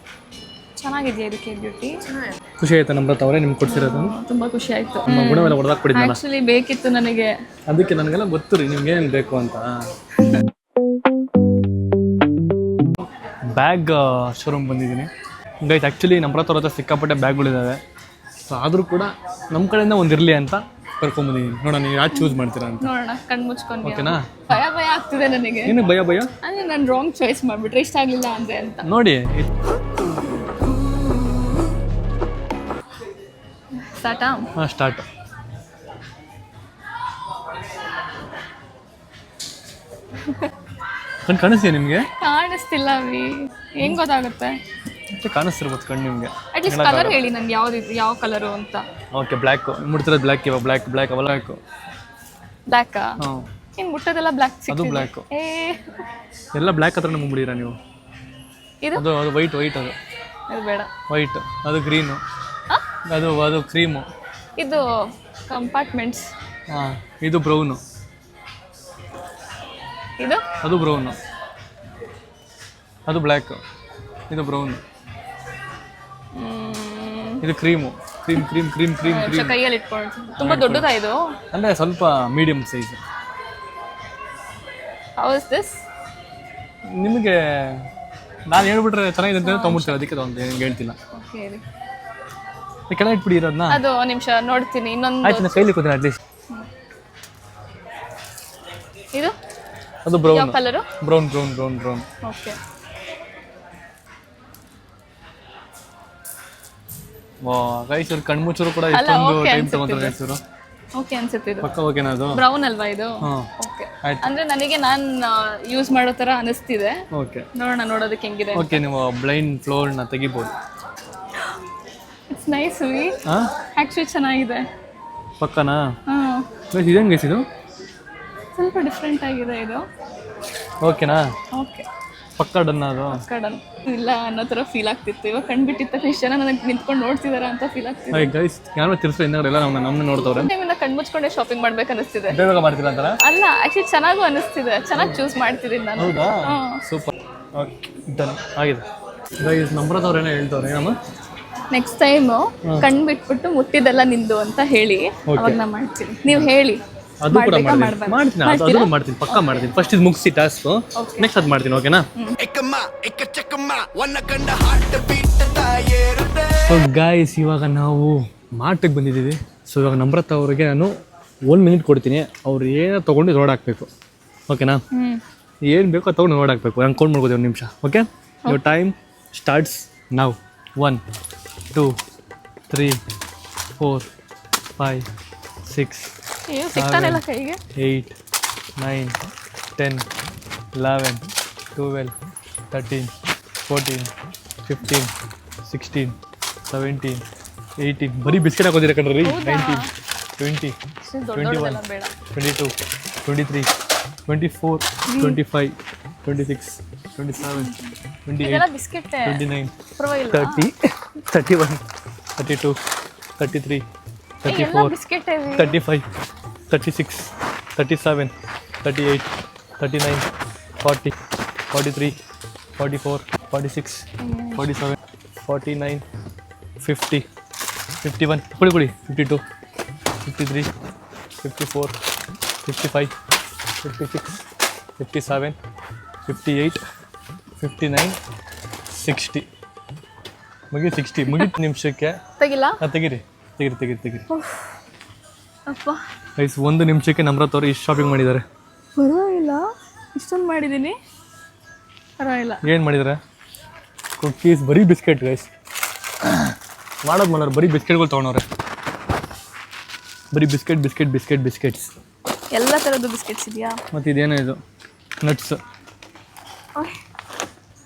ಚೆನ್ನಾಗಿದೆಯಾ ಇದಕ್ಕೆ ಬ್ಯೂಟಿ? ಖುಷಿ ಆಯ್ತಾ ನಮ್ರತ್ ಅವರೇ ನಿಮ್ಗೆ ಕೊಡಿಸಿರೋದು? ತುಂಬ ಖುಷಿ ಆಯಿತು. ನಮ್ಮ ಗುಣವೆಲ್ಲ ಹೊಡೆದಾಕ್ಬಿಟ್ಟಿದ್ದಲ್ಲ, ಆ್ಯಕ್ಚುಲಿ ಬೇಕಿತ್ತು ನನಗೆ. ಅದಕ್ಕೆ ನನಗೆಲ್ಲ ಗೊತ್ತು ರೀ ನಿಮ್ಗೆ ಏನೇನು ಬೇಕು ಅಂತ. ಬ್ಯಾಗ್ ಶೋರೂಮ್ ಬಂದಿದ್ದೀನಿ ಗೈಸ್. ಆ್ಯಕ್ಚುಲಿ ನಮ್ರತ್ ಅವ್ರ ಹತ್ರ ಸಿಕ್ಕಾಪಟ್ಟೆ ಬ್ಯಾಗ್ಗಳಿದ್ದಾವೆ. ಸೊ ಆದರೂ ಕೂಡ ನಮ್ಮ ಕಡೆಯಿಂದ ಒಂದು ಇರಲಿ ಅಂತ ಕರ್ಕೊಂಬಂದಿದ್ದೀನಿ. ನೋಡೋಣ ನೀವು ಯಾವ್ದು ಚೂಸ್ ಮಾಡ್ತೀರಾ ಅಂತ. ನೋಡೋಣ, ಕಣ್ಣು ಮುಚ್ಕೊಂಡು. ಓಕೆನಾ? ಭಯ ಆಗ್ತಿದೆ ನನಗೆ. ಏನು ಭಯ? ಅಂದರೆ ನಾನು ರಾಂಗ್ ಚಾಯ್ಸ್ ಮಾಡಿಬಿಟ್ರೆ ಇಷ್ಟ ಆಗಲಿಲ್ಲ ಅಂದರೆ ಅಂತ. ನೋಡಿ ಸ್ಟಾರ್ಟಾ? ಹಾಂ ಸ್ಟಾರ್ಟ್. ಕಣ್ಣು ಕಾಣಿಸ್ತೀಯ ನಿಮಗೆ? ಕಾಣಿಸ್ತಿಲ್ಲ ಅವಿ, ಹೆಂಗ್ ಗೊತ್ತಾಗುತ್ತೆ? ಕಾಣಿಸ್ತಿರ್ಬೋದು ಕಣ್ಣು ನಿಮಗೆ. ಅಟ್ಲೀಸ್ಟ್ ಕಲರ್ ಹೇಳಿ ನಂಗೆ ಯಾವ ಕಲರು ಅಂತ. ಓಕೆ ಬ್ಲ್ಯಾಕ್ ಮುಡ್ತಿರೋದು. ಬ್ಲ್ಯಾಕ್ ಇವಾಗ ಬ್ಲ್ಯಾಕ್ ಅವೆಲ್ಲ ಬೇಕು. ಬ್ಲ್ಯಾಕಾ? ಹಾಂ. ಏನು ಮುಟ್ಟೋದೆಲ್ಲ ಬ್ಲ್ಯಾಕ್? ಅದು ಬ್ಲ್ಯಾಕು. ಏ ಎಲ್ಲ ಬ್ಲ್ಯಾಕ್ ಹತ್ರ ಮುಗಿಡಿರ ನೀವು. ಇದು ಅದು ವೈಟ್ ಅದು. ಇದು ಬೇಡ. ವೈಟ್ ಅದು ಗ್ರೀನು. ಅದು ಕ್ರೀಮು. ಇದು ಕಂಪಾರ್ಟ್ಮೆಂಟ್ಸ್. ಹಾಂ ಇದು ಬ್ರೌನು. ಇದು ಅದು ಬ್ರೌನು. ಅದು ಬ್ಲ್ಯಾಕ್. ಇದು ಬ್ರೌನು. ಇದು ಕ್ರೀಮು. ಕ್ರೀಮ್. ಕೈಯಲ್ಲಿ ಇಟ್ಕೊಂಡು ತುಂಬಾ ದೊಡ್ಡದಾ ಇದು? ಅಂದರೆ ಸ್ವಲ್ಪ medium size. How is this? ನಿಮಗೆ ನಾನು ಹೇಳ್ಬಿಟ್ರೆ ಚೆನ್ನಾಗಿದೆ ಅಂತ ತೊಗೊಂಡ್ಬಿಡ್ತೀವಿ, ಅದಕ್ಕೆ ನಿಮ್ಗೆ ಹೇಳ್ತಿಲ್ಲ. ಓಕೆ, ಕೆಳಗೆ ಇಟ್ಬಿಡಿ ಇರೋದನ್ನ. ಅದು ನಿಮಿಷ ನೋಡ್ತೀನಿ. ಇನ್ನೊಂದು ಆಯ್ತು, ನಾನು ಕೈಲಿ ಕೂತೀನಿ ಅಟ್ಲೀಸ್ಟ್. ಇದು ಅದು ಬ್ರೌನ್. ಯಾವ ಕಲರು? ಬ್ರೌನ್. ಓಕೆ. ವಾ ಗೈಸ್, ಇವ್ರು ಕಣ್ಮುಚ್ಚರು ಕೂಡ ಇಷ್ಟೊಂದು ಟೈಮ್ ತಗೊಂತಾರೆ ಗೈಸ್ ಇವರು. ಓಕೆ ಅನ್ಸುತ್ತೆ ಇದು. ಪಕ್ಕ ಓಕೆನಾ ಅದು? ಬ್ರೌನ್ ಅಲ್ವಾ ಇದು? ಓಕೆ. ಅಂದ್ರೆ ನನಗೆ ನಾನು ಯೂಸ್ ಮಾಡೋ ತರ ಅನಿಸ್ತಿದೆ. ಓಕೆ ನೋಡೋಣ, ನೋಡೋದಕ್ಕೆ ಹೆಂಗಿದೆ. ಓಕೆ, ನೀವು ಬ್ಲೈಂಡ್ ಫ್ಲೋರ್ನ ತೆಗಿಬೋದು. It's nice. ಹಾಂ ಆ್ಯಕ್ಚುಲಿ ಚೆನ್ನಾಗಿದೆ. ಪಕ್ಕನಾ? ಹಾಂ. ಗೈಸ್ ಇದೇನು ಗೈಸ್ ಇದು? ಸ್ವಲ್ಪ ಡಿಫ್ರೆಂಟ್ ಆಗಿದೆ ಇದು. ಓಕೆನಾ? ಓಕೆ. ಪಕ್ಕ ಡನ್ ಅದು ಕಡನ್ ಇಲ್ಲ ಅನ್ನೋ ಥರ ಫೀಲ್ ಆಗ್ತಿತ್ತು. ಇವಾಗ ಕಂಡ್ಬಿಟ್ಟಿದ್ದ ತಕ್ಷಣ ಇಷ್ಟು ಜನ ನನಗೆ ನಿಂತ್ಕೊಂಡು ನೋಡ್ತಿದಾರ ಅಂತ ಫೀಲ್ ಆಗ್ತಿದೆ. ಗೈಸ್ ಯಾರು ತಿರ್ಸೋ ಹಿಂದೆಲ್ಲ ನಮ್ಮನ್ನ ನೋಡ್ತವ್ರೆ. ಟೈಮಿಂದ ಕಣ್ಮುಚ್ಕೊಂಡೆ ಶಾಪಿಂಗ್ ಮಾಡ್ಬೇಕು ಅನಿಸ್ತಿದೆ. ಬೇಗ ಮಾಡ್ತೀರಾ ಅಂತಾರ? ಅಲ್ಲ ಆಕ್ಚುಲಿ ಚೆನ್ನಾಗೂ ಅನಿಸ್ತಿದೆ, ಚೆನ್ನಾಗಿ ಚೂಸ್ ಮಾಡ್ತಿದ್ದೀನಿ ನಾನು. ಹೌದಾ, ಸೂಪರ್, ಓಕೆ ಡನ್ ಆಗಿದೆ. ಗೈಸ್ ನಮ್ರದವ್ರು ಏನೋ ಹೇಳ್ತವ್ರೆ ಏನಮ್ಮ, ನೆಕ್ಸ್ಟ್ ಟೈಮ್ ಕಣ್ ಬಿಟ್ಬಿಟ್ಟು ಮುಟ್ಟಿದೆಲ್ಲ ನಿಂದು ಅಂತ ಹೇಳಿ ಅವಾಗ ನಾ ಮಾಡ್ತೀನಿ. ನೀವು ಹೇಳಿ. ಅದು ಕೂಡ ಮಾಡ್ತೀನಿ, ಅದನ್ನು ಮಾಡ್ತೀನಿ, ಪಕ್ಕ ಮಾಡ್ತೀನಿ. ಫಸ್ಟ್ ಇದು ಮುಗಿಸಿ ಟಾಸ್ಕ್, ನೆಕ್ಸ್ಟ್ ಅದು ಮಾಡ್ತೀನಿ. ಓಕೆನಾ? ಸೊ ಗಾಯ್ಸ್ ಇವಾಗ ನಾವು ಮಾರ್ಟಿಗೆ ಬಂದಿದ್ದೀವಿ. ಸೊ ಇವಾಗ ನಮ್ರತ ಅವ್ರಿಗೆ ನಾನು 1 ಮಿನಿಟ್ ಕೊಡ್ತೀನಿ. ಅವ್ರು ಏನೋ ತೊಗೊಂಡು ರೋಡ್ ಹಾಕ್ಬೇಕು. ಓಕೆನಾ? ಏನು ಬೇಕೋ ಅದು ತೊಗೊಂಡು ರೋಡ್ ಹಾಕಬೇಕು. ನಂಗೆ ಕೌಂಟ್ ಮಾಡ್ಕೋತೀವಿ 1 ನಿಮಿಷ. Okay, your time starts now. 1 2 3 4 5 6 7 8 9 10 11 12 13 14 15 16 17 18. ಬರೀ ಬಿಸ್ಕೆಟ್ ಹಾಕೋದಿರ ಕಣ್ರಿ. 19 20 21 22 23 24 25 26 27 28 29 30 31 32 33 34 35 36 37 38 39 40 43 44 46 47 49 50 51 ಕೊಡಿ 52 53 54 55 56 57 58 59 60. ಮುಗಿ 60 ಮುಗಿದ ನಿಮಿಷಕ್ಕೆ ತೆಗಿಲ್ಲ. ತೆಗಿರಿ. ಅಪ್ಪ ಗೈಸ್ 1 ನಿಮಿಷಕ್ಕೆ ನಮ್ರತ್ ಅವರು ಇಷ್ಟು ಶಾಪಿಂಗ್ ಮಾಡಿದ್ದಾರೆ. ಪರವಾಗಿಲ್ಲ, ಇಷ್ಟೊಂದು ಮಾಡಿದ್ದೀನಿ. ಪರವಾಗಿಲ್ಲ. ಏನು ಮಾಡಿದ್ದಾರೆ? ಕುಕ್ಕೀಸ್, ಬರೀ ಬಿಸ್ಕೆಟ್ ಗೈಸ್. ಮಾಡೋರು ಬರೀ ಬಿಸ್ಕೆಟ್ಗಳು ತೊಗೊಂಡವ್ರೆ. ಬರೀ ಬಿಸ್ಕೆಟ್ಸ್ ಎಲ್ಲ ಥರದ್ದು ಬಿಸ್ಕೆಟ್ಸ್ ಇದೆಯಾ? ಮತ್ತು ಇದೇನೋ ಇದು ನಟ್ಸ್.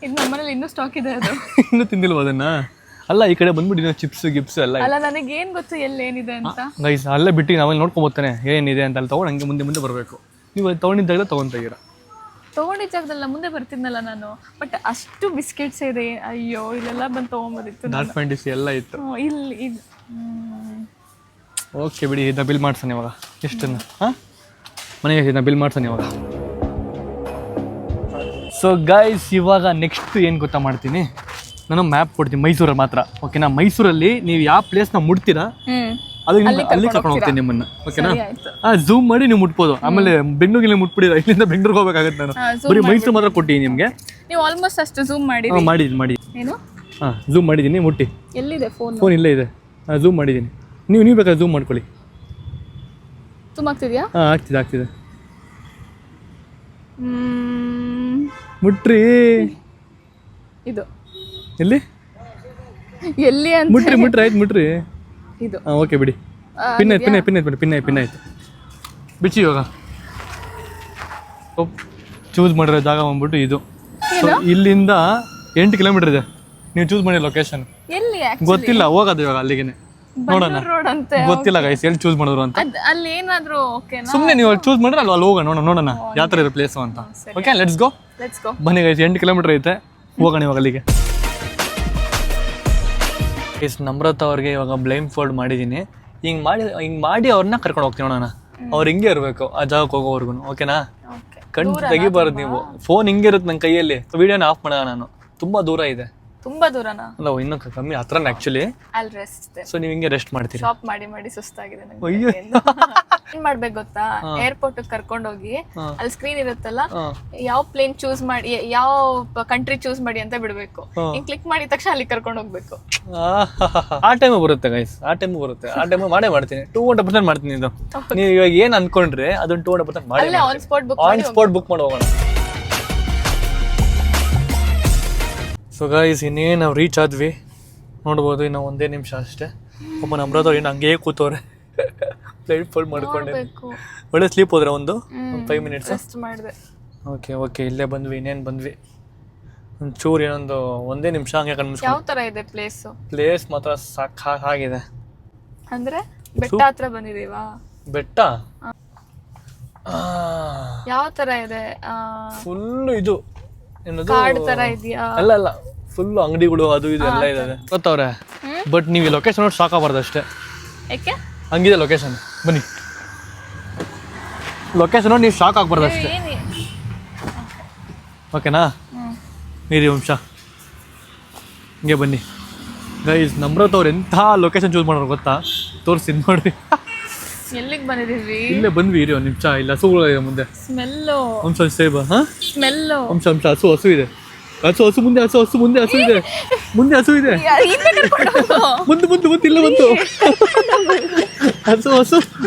ಇದು ನಮ್ಮನೇಲಿ ಇನ್ನೂ ಸ್ಟಾಕ್ ಇದೆ. ಅದು ಇನ್ನೂ ತಿಂದಿಲ್ವ ಅದನ್ನು? ಅಲ್ಲ ಈ ಕಡೆ ಬಂದ್ಬಿಟ್ಟು ಚಿಪ್ಸ್ ಗಿಪ್ಸ್ ಎಲ್ಲ. ಅಲ್ಲ ನನಗೇನು ಗೊತ್ತು ಎಲ್ಲೇನಿದೆ ಅಂತ. ಗೈಸ್ ಅಲ್ಲೇ ಬಿಟ್ಟು ನಾವೆಲ್ಲ ನೋಡ್ಕೊಂಬೋಗ್ತಾನೆ ಏನಿದೆ ಅಂತ. ಅಲ್ಲಿ ತೊಗೊಂಡು ಹಂಗೆ ಮುಂದೆ ಬರಬೇಕು. ನೀವು ತೊಗೊಂಡಿದ್ದಾಗ ತೊಗೊತೀರ. ತೊಗೊಂಡಿದ್ದ ಜಾಗದಲ್ಲ ಮುಂದೆ ಬರ್ತಿದ್ನಲ್ಲ ನಾನು. ಬಟ್ ಅಷ್ಟು ಬಿಸ್ಕೆಟ್ಸ್ ಇದೆ. ಅಯ್ಯೋ ಇಲ್ಲೆಲ್ಲ ಬಂದು ತೊಗೊಂಬೋದಿತ್ತು. ಡಾರ್ಕ್ ಫ್ಯಾಂಟಸಿ ಎಲ್ಲ ಇತ್ತು ಇಲ್ಲಿ. ಓಕೆ ಬಿಡಿ, ಇದನ್ನ ಬಿಲ್ ಮಾಡ್ತಾನೆ ಇವಾಗ. ಎಷ್ಟನ್ನು? ಹಾಂ, ಮನೆಗೆ ಇದನ್ನ ಬಿಲ್ ಮಾಡ್ತಾನೆ ಇವಾಗ. ಸೊ ಗೈಸ್ ಇವಾಗ ನೆಕ್ಸ್ಟ್ ಏನು ಗೊತ್ತಾ ಮಾಡ್ತೀನಿ, ನಾನು ಮ್ಯಾಪ್ ಕೊಡ್ತೀನಿ ಮೈಸೂರಲ್ಲಿ ಮಾತ್ರ. ಓಕೆನಾ? ಮೈಸೂರಲ್ಲಿ ನೀವು ಯಾವ ಪ್ಲೇಸ್ನ ಮುಟ್ತೀರಾ ಅದು ಅಲ್ಲಿ ಕರ್ಕೊಂಡು ಹೋಗ್ತೀನಿ ನಿಮ್ಮನ್ನ. ಓಕೆನಾ? ಝೂಮ್ ಮಾಡಿ ನೀವು ಮುಟ್ಬೋದು. ಆಮೇಲೆ ಬೆಂಗಳೂರಿಗೆ ಮುಟ್ಬಿಡಿರ, ಇಲ್ಲಿಂದ ಬೆಂಗಳೂರಿಗೆ ಹೋಗ್ಬೇಕಾಗತ್ತೆ. ನಾನು ಬರೀ ಮೈಸೂರು ಮಾತ್ರ ಕೊಟ್ಟಿದ್ದೀನಿ ನಿಮಗೆ. ನೀವು ಆಲ್ಮೋಸ್ಟ್ ಅಷ್ಟು ಝೂಮ್ ಮಾಡಿ. ಮಾಡಿ ಏನು? ಹಾಂ, ಝೂಮ್ ಮಾಡಿದ್ದೀನಿ. ಮುಟ್ಟಿ. ಎಲ್ಲಿದೆ ಫೋನ್? ಇಲ್ಲೇ ಇದೆ. ಝೂಮ್ ಮಾಡಿದ್ದೀನಿ. ನೀವು ಬೇಕಾದ್ರೆ ಝೂಮ್ ಮಾಡ್ಕೊಳ್ಳಿ. ಝೂಮ್ ಆಗ್ತಿದ್ಯಾ? ಹಾಂ, ಆಗ್ತಿದೆ. ಮುಟ್ರಿ. ಇದು ಎಲ್ಲಿ ಅಂತ ಮುಟ್ರಿ ಆಯ್ತು. ಮುಟ್ರಿ. ಇದು ಹಾಂ, ಓಕೆ ಬಿಡಿ. ಪಿನ್ ಆಯ್ತು. ಬಿಚ್ಚಿ ಇವಾಗ. ಚೂಸ್ ಮಾಡಿರೋ ಜಾಗ ಬಂದ್ಬಿಟ್ಟು ಇದು. ಇಲ್ಲಿಂದ 8 ಕಿಲೋಮೀಟರ್ ಇದೆ. ನೀವು ಚೂಸ್ ಮಾಡಿ ಲೊಕೇಶನ್. ಎಲ್ಲಿ? ಗೊತ್ತಿಲ್ಲ, ಹೋಗೋದು ಇವಾಗ ಅಲ್ಲಿಗೆ. ನೋಡೋಣ. ಗೊತ್ತಿಲ್ಲ ಗೈಸ್ ಎಲ್ಲಿ ಚೂಸ್ ಮಾಡಿದ್ರು ಅಂತ. ಅಲ್ಲಿ ಏನಾದ್ರು ಓಕೆನಾ? ಸುಮ್ಮನೆ ನೀವು ಚೂಸ್ ಮಾಡಿದ್ರೆ ಅಲ್ಲಿ ಹೋಗೋಣ, ನೋಡೋಣ ಯಾವ ಥರ ಇರೋ ಪ್ಲೇಸು ಅಂತ. Okay, let's go. ಬನ್ನಿ ಗೈಸ್, 8 ಕಿಲೋಮೀಟರ್ ಐತೆ, ಹೋಗೋಣ ಇವಾಗ ಅಲ್ಲಿಗೆ. ಗೈಸ್ ನಮ್ರತ ಅವ್ರಿಗೆ ಇವಾಗ ಬ್ಲೈಂಡ್ ಫೋಲ್ಡ್ ಮಾಡಿದ್ದೀನಿ. ಹಿಂಗೆ ಮಾಡಿ ಅವ್ರನ್ನ ಕರ್ಕೊಂಡು ಹೋಗ್ತೀನಿ. ನೋಡೋಣ ಅವ್ರು ಹಿಂಗೆ ಇರಬೇಕು ಆ ಜಾಗಕ್ಕೆ ಹೋಗೋವರೆಗೂ. ಓಕೆನಾ? ಕಣ್ಣು ತೆಗಿಬಾರ್ದು ನೀವು. ಫೋನ್ ಹಿಂಗೆ ಇರುತ್ತೆ ನನ್ನ ಕೈಯಲ್ಲಿ. ವಿಡಿಯೋನ ಆಫ್ ಮಾಡೋಣ. ನಾನು ತುಂಬ ದೂರ ಇದೆ. ತುಂಬಾ ದೂರನಾ? ಅಲ್ಲ, ಇನ್ನೂ ಕಮ್ಮಿ ಹತ್ರನೇ ಆಕ್ಚುಲಿ. ಸೊ ನೀವು ಹಿಂಗೆ ರೆಸ್ಟ್ ಮಾಡ್ತೀರಿ. ಶಾಪ್ ಮಾಡಿ ಸುಸ್ತಾಗಿದೆ ನನಗೆ. ಏನ್ ಮಾಡ್ಬೇಕು ಗೊತ್ತಾ? ಏರ್ಪೋರ್ಟ್ ಕರ್ಕೊಂಡು ಹೋಗಿ ಅಲ್ಲಿ ಸ್ಕ್ರೀನ್ ಇರುತ್ತಲ್ಲ, ಯಾವ ಪ್ಲೇನ್ ಚೂಸ್ ಮಾಡಿ, ಯಾವ ಕಂಟ್ರಿ ಚೂಸ್ ಮಾಡಿ ಅಂತ ಬಿಡ್ಬೇಕು. ಕ್ಲಿಕ್ ಮಾಡಿದ ತಕ್ಷಣ ಅಲ್ಲಿ ಕರ್ಕೊಂಡು ಹೋಗ್ಬೇಕು. ಆ ಟೈಮ್ ಬರುತ್ತೆ ಗೈಸ್, ಆ ಟೈಮ್ ಮಾಡೇ ಮಾಡ್ತೀನಿ. 200% ಮಾಡ್ತೀನಿ. ಇದು ನೀವು ಇವಾಗ ಏನ್ ಅನ್ಕೊಂಡ್ರೆ ಅದನ್ನ 200% ಮಾಡಿ ಆನ್ ಸ್ಪಾಟ್ ಬುಕ್ ಮಾಡಿ ಹೋಗೋಣ. ಸೊ ಗೈಸ್ ಇನ್ನೇನು ನಾವು ರೀಚ್ ಆದ್ವಿ. ನೋಡ್ಬೋದು ಇನ್ನು 1 ನಿಮಿಷ ಅಷ್ಟೇ. ಒಬ್ಬ ನಮ್ರದವ್ರು ಇನ್ನು ಹಂಗೇ ಕೂತವ್ರೆ ಪ್ಲೇಟ್ ಫೋಲ್ಡ್ ಮಾಡ್ಕೊಂಡೆ. ಒಳ್ಳೆ ಸ್ಲೀಪ್ ಹೋದ್ರೆ ಒಂದು 5 ಮಿನಿಟ್ಸ್ ರೆಸ್ಟ್ ಮಾಡಿದೆ. ಓಕೆ ಇಲ್ಲೇ ಬಂದ್ವಿ. ಇನ್ನೇನು ಬಂದ್ವಿ, ಒಂಚೂರು ಏನೊಂದು 1 ನಿಮಿಷ ಹಂಗೆ ಕನ್ಮಿಸ್ಕೊಂಡು. ಯಾವ ಥರ ಇದೆ ಪ್ಲೇಸ್ ಮಾತ್ರ ಸಾಕಾಗಿದೆ. ಅಂದ್ರೆ ಬೆಟ್ಟ ಹತ್ರ ಬಂದಿದೀವಾ? ಬೆಟ್ಟ ಯಾವ ಥರ ಇದೆ? ಫುಲ್ಲು ಇದು ಏನದು ಕಾರ್ಡ್ ತರ ಇದೆಯಾ? ಅಲ್ಲ ಫುಲ್ ಅಂಗಡಿಗಳು ಅದು ಇದು ಎಲ್ಲ ಇದಾವೆ ಗೊತ್ತವ್ರೆ. ಬಟ್ ನೀವು ಈ ಲೊಕೇಶನ್ ನೋಡಿ ಶಾಕ್ ಆಗಬಾರ್ದು ಅಷ್ಟೇ. ಯಾಕೆ? ಹಂಗಿದೆ ಲೊಕೇಶನ್. ಬನ್ನಿ ಲೊಕೇಶನ್ ನೋಡಿ ನೀವು ಶಾಕ್ ಆಗಬಾರ್ದು ಅಷ್ಟೇ. ಓಕೆನಾ? ನೀರಿ ವಂಶ ಹಿಂಗೆ ಬನ್ನಿ ಗೈಸ್. ನಮ್ರತ್ ಅವ್ರು ಎಂಥ ಲೊಕೇಶನ್ ಚೂಸ್ ಮಾಡೋರು ಗೊತ್ತಾ? ತೋರಿಸ್ತೀನಿ ನೋಡ್ರಿ. ಎಲ್ಲಿಗೆ ಬಂದಿದೀವಿ? ಇಲ್ಲೇ ಬಂದ್ವಿ ಇರಿ ಒಂದು ನಿಮಿಷ. ಇಲ್ಲ ಹಸುಗಳಿದೆ ಮುಂದೆ. ಸ್ಮೆಲ್ಲು ವಂಶ ಸೇಬ. ಹಾಂ ಸ್ಮೆಲ್ಲು ವಂಶ ಹಸು ಇದೆ. ಹಸು ಮುಂದೆ ಮುಂದೆ ಹಸು ಇದೆ. ಮುಂದೆ ಇಲ್ಲ ಬಂತು. ಹಸು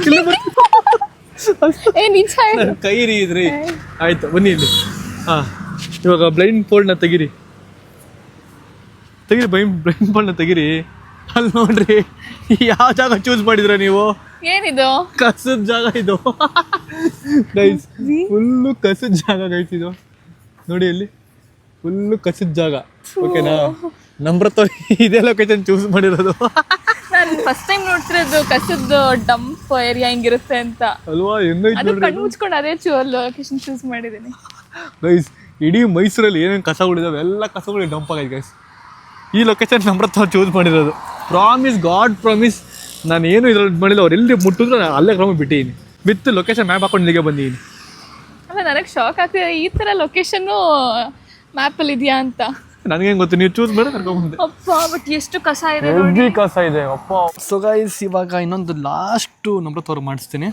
ಇಲ್ಲ ಬಂತು. ಕೈ ಇದ್ರಿ. ಆಯ್ತು ಬನ್ನಿ ಇಲ್ಲಿ. ಹಾಂ ಇವಾಗ ಬ್ಲೈಂಡ್ ಫೋಲ್ಡ್ನ ತೆಗೀರಿ ಬ್ಲೈಂಡ್ ಫೋಲ್ಡ್ನ ತೆಗೀರಿ. ಅಲ್ಲಿ ನೋಡ್ರಿ ಯಾವ ಜಾಗ ಚೂಸ್ ಮಾಡಿದ್ರ ನೀವು? ಏನಿದು? ಕಸದ ಜಾಗ ಇದು ಗೈಸ್. ಫುಲ್ಲು ಕಸದ ಜಾಗ ಗೈಸ್ ಇದು ನೋಡಿ. ಇಲ್ಲಿ ಫುಲ್ಲು ಕಸದ ಜಾಗ. ಓಕೆನಾ? ನಮ್ರತ ಇದೇ ಲೊಕೇಶನ್ ಚೂಸ್ ಮಾಡಿರೋದು. ನಾನು ಫಸ್ಟ್ ಟೈಮ್ ನೋಡ್ತಿರೋದು ಕಸದ ಡಂಪ್ ಏರಿಯಾ ಹಿಂಗಿರುತ್ತೆ ಅಂತ ಅಲ್ವಾ? ಅದು ಕಣ್ಣು ಮುಚ್ಕೊಂಡು ಅದೇ ಲೊಕೇಶನ್ ಚೂಸ್ ಮಾಡಿದ್ದೀನಿ ಗೈಸ್. ಇಡೀ ಮೈಸೂರಲ್ಲಿ ಏನೇನು ಕಸಗಳಿದಾವೆ ಎಲ್ಲ ಕಸಗಳು ಡಂಪ್ ಆಗೈತೆ ಗೈಸ್. ಈ ಲೊಕೇಶನ್ ನಮ್ರತ ಚೂಸ್ ಮಾಡಿರೋದು. Promise, god promise. ನಾನು ಏನು ಇದ್ರಲ್ಲಿ ಮಾಡಿಲ್ಲ. ಅವ್ರು ಎಲ್ಲಿ ಮುಟ್ಟಿದ್ರು ನಾನು ಅಲ್ಲೇ ಕ್ರಮ ಬಿಟ್ಟಿದ್ದೀನಿ. ವಿತ್ ಲೊಕೇಶನ್ ಮ್ಯಾಪ್ ಹಾಕೊಂಡು ಇಲ್ಲಿಗೆ ಬಂದಿದ್ದೀನಿ. ಅಲ್ಲ ನನಗೆ ಶಾಕ್ ಆಗ್ತಿದೆ ಈ ಥರ ಲೊಕೇಶನ್ನು ಮ್ಯಾಪಲ್ಲಿ ಇದೆಯಾ ಅಂತ. ನನಗೇನು ಗೊತ್ತು, ನೀವು ಚೂಸ್ ಮಾಡಿ ಕರ್ಕೊಂಡ್ಬಂದೆ. ಅಪ್ಪ ಬಟ್ ಎಷ್ಟು ಕಸ ಇದೆ ಹೆವಿ ಕಸ ಇದೆ ಅಪ್ಪ. ಸೊ ಗೈಸ್ ಇವಾಗ ಇನ್ನೊಂದು ಲಾಸ್ಟು ನಮ್ರತ ಅವ್ರು ಮಾಡಿಸ್ತೀನಿ.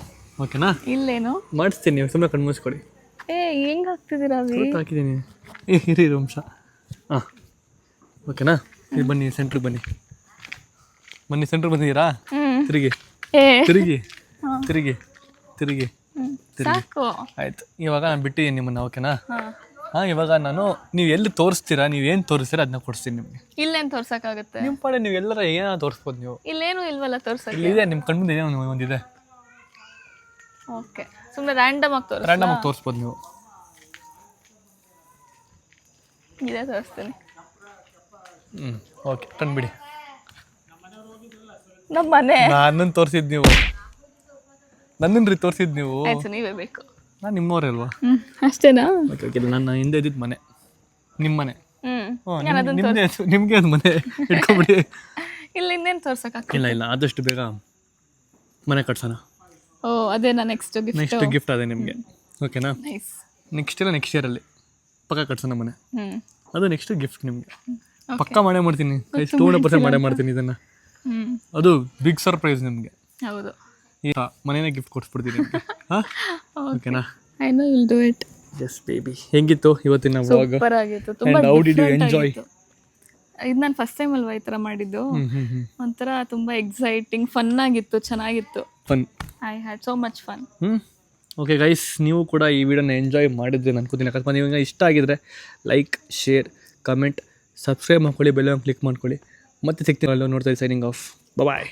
ಓಕೆನಾ? ಇಲ್ಲೇನು ಮಾಡಿಸ್ತೀನಿ, ನೀವು ಸುಮ್ಮನೆ ಕಣ್ಣು ಮುಚ್ಕೊಡಿ. ಹೆಂಗ್ ಹಾಕ್ತಿದ್ದೀರಾ? ಹಾಕಿದ್ದೀನಿ. ಇರಿ ವಂಶ. ಹಾಂ ಓಕೆನಾ? ಇದು ಬನ್ನಿ ಸೆಂಟ್ರಿಗೆ ಬನ್ನಿ. ಸೆಂಟ್ರಿಗೆ ಬಂದಿದ್ದೀರಾ? ತಿರುಗಿ ಸಾಕು. ಆಯ್ತು. ಇವಾಗ ನಾನು ಬಿಟ್ಟಿದ್ದೀನಿ ನಿಮ್ಮನ್ನ. ಓಕೆನಾ? ಹಾಂ ಇವಾಗ ನೀವು ಎಲ್ಲಿ ತೋರಿಸ್ತೀರಾ, ನೀವೇನು ತೋರಿಸ್ತೀರಾ ಅದನ್ನ ಕೊಡಿಸ್ತೀನಿ ನಿಮಗೆ. ಇಲ್ಲೇನು ತೋರ್ಸಕ್ಕಾಗುತ್ತೆ? ನಿಮ್ಮ ಪಾಡೆ ನೀವು ಎಲ್ಲರ ಏನೋ ತೋರಿಸ್ಬೋದು ನೀವು. ಇಲ್ಲೇನು ಇಲ್ವಲ್ಲ ತೋರ್ಸಕ್ಕೆ? ಇಲ್ಲಿದೆ ನಿಮ್ಮ ಕಣ್ಮುಂದೆ ಏನೋ ಒಂದಿದೆ. ಓಕೆ ಸುಮ್ಮನೆ ರ್ಯಾಂಡಮ್ ಆಗಿ ತೋರಿಸ್ಬೋದು ನೀವು. ಇದೇ ತೋರಿಸ್ತೀನಿ. ಓಕೆ ಕಣ್ಬಿಡಿ. ನಮ್ಮ ಮನೆ ನನ್ನನ್ನು ತೋರಿಸಿದ್ದು ನೀವು. ನನ್ನನ್ನು ತೋರಿಸಿದ್ದು ನೀವು. ಆಯ್ತು ನೀವೇ ಬೇಕು. ನಾನು ನಿಮ್ಮವರೇ ಅಲ್ವಾ? ಅಷ್ಟೇನಾ? Okay okay. ನನ್ನ ಹಿಂದೆ ಇದ್ದಿದ್ದು ಮನೆ ನಿಮ್ಮ ಮನೆ. ಹ್ಞೂ ನಿಮಗೆ ಅದು ಮನೆ ಇಟ್ಕೊಂಬಿಡಿ. ಇಲ್ಲ ಇನ್ನೇನು ತೋರ್ಸಕ್ಕಾಗ್ತದೆ? ಇಲ್ಲ ಆದಷ್ಟು ಬೇಗ ಮನೆ ಕಟ್ಸೋಣ. ಓ ಅದೇನಾ ನೆಕ್ಸ್ಟ್ ಗಿಫ್ಟ್ ಅದೇ ನಿಮಗೆ. ಓಕೆನಾ? ನೈಸ್. ನೆಕ್ಸ್ಟ್ ಇಯರಲ್ಲಿ ಪಕ್ಕ ಕಟ್ಸೋಣ ಮನೆ. ಹ್ಞೂ ಅದು ನೆಕ್ಸ್ಟ್ ಗಿಫ್ಟ್ ನಿಮಗೆ. ಪಕ್ಕ ಮಾಡೇ ಮಾಡ್ತೀನಿ. 200% ಮಾಡೇ ಮಾಡ್ತೀನಿ ಇದನ್ನು. ಅದು ಬಿಗ್ ಸರ್ಪ್ರೈಸ್ ನಿಮಗೆ. ಹೌದು. ಮನೇನೇ ಗಿಫ್ಟ್ ಕೊಡ್ಸ್ಬಿಡ್ತೀನಿ ನಿಮಗೆ. ಹಾಂ ಓಕೆನಾ? I know will do it. Yes baby. ಹೆಂಗಿತ್ತು ಇವತ್ತಿನ ವ್ಲಾಗ್? ಸೂಪರ್ ಆಗಿತ್ತು. ತುಂಬ ಹೌ ಡಿಡ್ ಯು ಎಂಜಾಯ್? ಇದು ನಾನು ಫಸ್ಟ್ ಟೈಮ್ ಅಲ್ವಾ ಈ ಥರ ಮಾಡಿದ್ದು. ಒಂಥರ ತುಂಬ ಎಕ್ಸೈಟಿಂಗ್ ಫನ್ ಆಗಿತ್ತು, ಚೆನ್ನಾಗಿತ್ತು. Fun. I had so much fun. Okay guys, ನೀವು ಕೂಡ ಈ ವಿಡಿಯೋನ ಎಂಜಾಯ್ ಮಾಡಿದ್ರೆ ಅನ್ಕೋತೀನಿ. ಅಕಸ್ಮಾತ್ ನಿಮಗೆ ಇಷ್ಟ ಆಗಿದ್ರೆ ಲೈಕ್, ಶೇರ್, ಕಮೆಂಟ್, ಸಬ್ಸ್ಕ್ರೈಬ್ ಮಾಡ್ಕೊಳ್ಳಿ, ಬೆಲ್ ಕ್ಲಿಕ್ ಮಾಡ್ಕೊಳ್ಳಿ. ಮತ್ತೆ ಸಿಗ್ತೀನಿ. ನೋಡ್ತಾ ಸೈನಿಂಗ್ ಆಫ್. ಬಾಯ್.